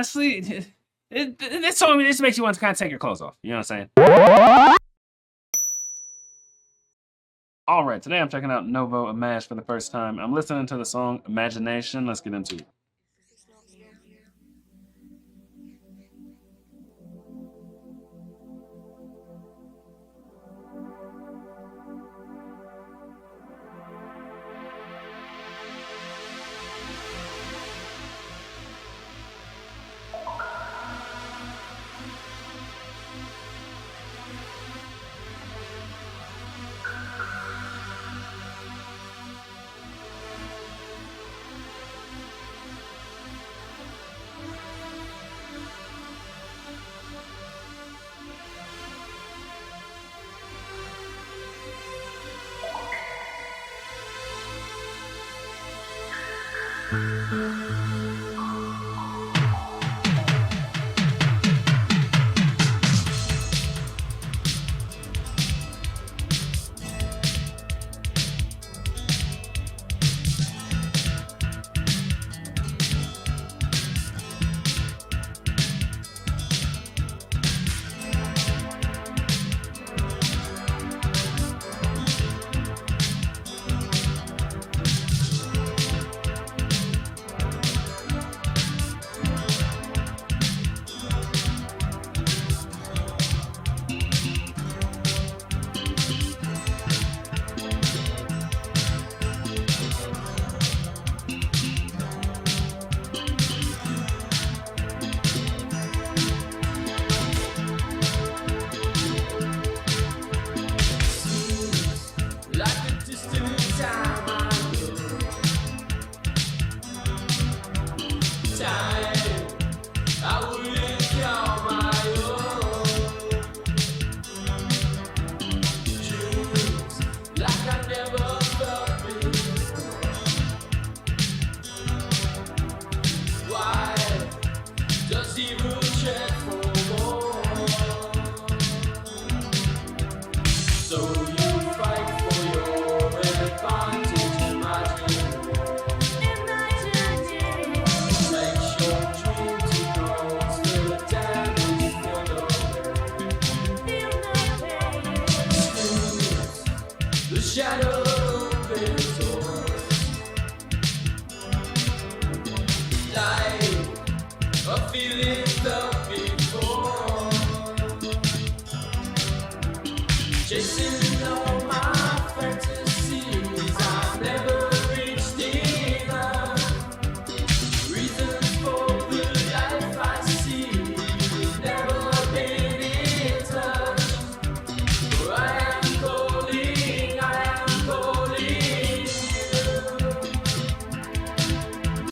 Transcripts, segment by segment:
honestly, this song just makes you want to kind of take your clothes off. You know what I'm saying? All right, today I'm checking out Nouveau, Imaje for the first time. I'm listening to the song Imagination. Let's get into it.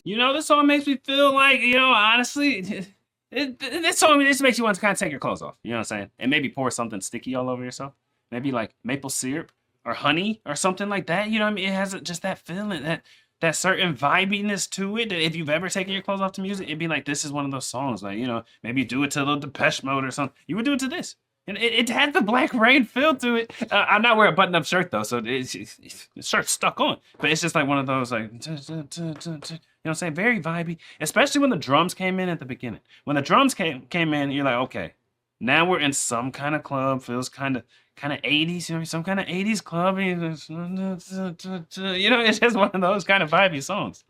You know, this song makes me feel like, you know, honestly, this song just makes you want to kind of take your clothes off. You know what I'm saying? And maybe pour something sticky all over yourself. Maybe like maple syrup or honey or something like that. You know what I mean? It has just that feeling, that certain vibiness to it. That if you've ever taken your clothes off to music, it'd be like, this is one of those songs. Like, you know, maybe you do it to a little Depeche Mode or something. You would do it to this. And it had the Black Rain feel to it. I'm not wearing a button-up shirt, though, so the shirt's stuck on. But it's just like one of those, like, you know what I'm saying? Very vibey, especially when the drums came in at the beginning. When the drums came in, you're like, okay, now we're in some kind of club. Feels kind of 80s, you know, some kind of 80s club. You know, it's just one of those kind of vibey songs.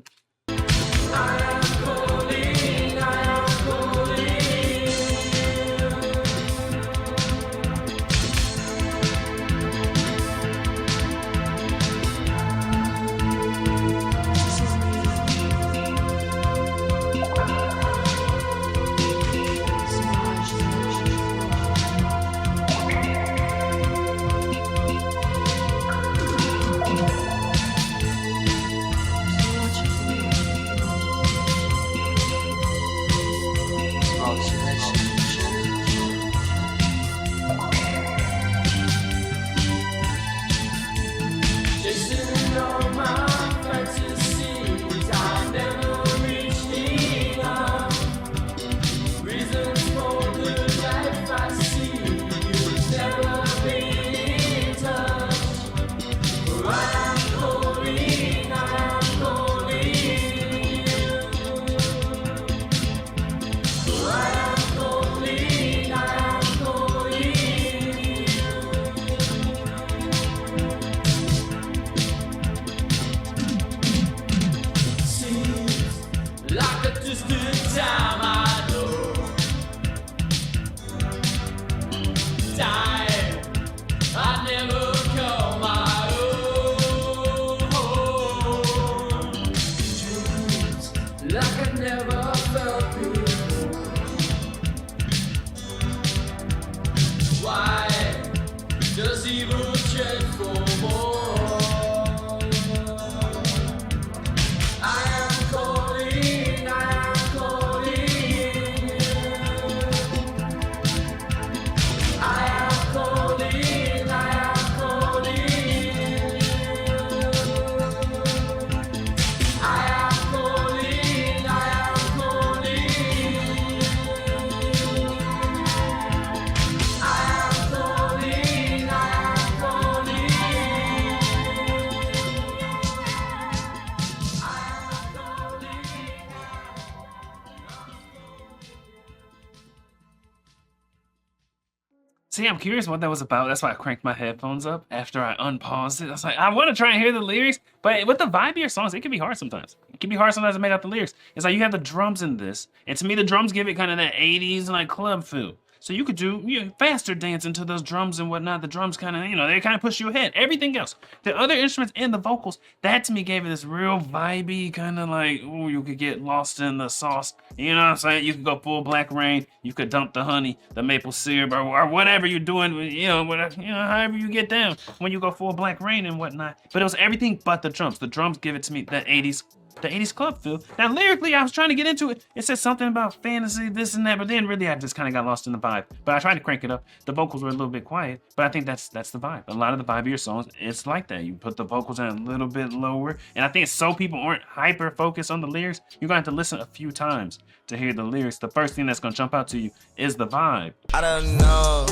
See, I'm curious what that was about. That's why I cranked my headphones up after I unpaused it. I was like, I want to try and hear the lyrics, but with the vibier songs, it can be hard sometimes. It can be hard sometimes to make out the lyrics. It's like you have the drums in this, and to me, the drums give it kind of that 80s like club feel. So you could do faster dancing to those drums and whatnot. The drums kind of, they kind of push you ahead. Everything else, the other instruments and the vocals, that to me gave it this real vibey kind of like, oh, you could get lost in the sauce. You know what I'm saying? You could go full Black Rain. You could dump the honey, the maple syrup, or whatever you're doing. However you get down when you go full Black Rain and whatnot. But it was everything but the drums. The drums give it to me that 80s. The 80s club feel. Now lyrically, I was trying to get into it. It said something about fantasy, this and that, but then really I just kind of got lost in the vibe. But I tried to crank it up. The vocals were a little bit quiet, but I think that's the vibe. A lot of the vibe of your songs, it's like that. You put the vocals in a little bit lower, and I think so people aren't hyper focused on the lyrics. You're going to have to listen a few times to hear the lyrics. The first thing that's going to jump out to you is the vibe. I don't know.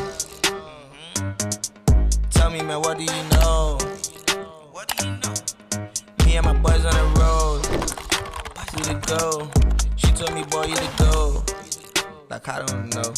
Tell me, man, what do you know? What do you know? Me and my boys on the road. Who to go? She told me, boy, you to go. Like, I don't know.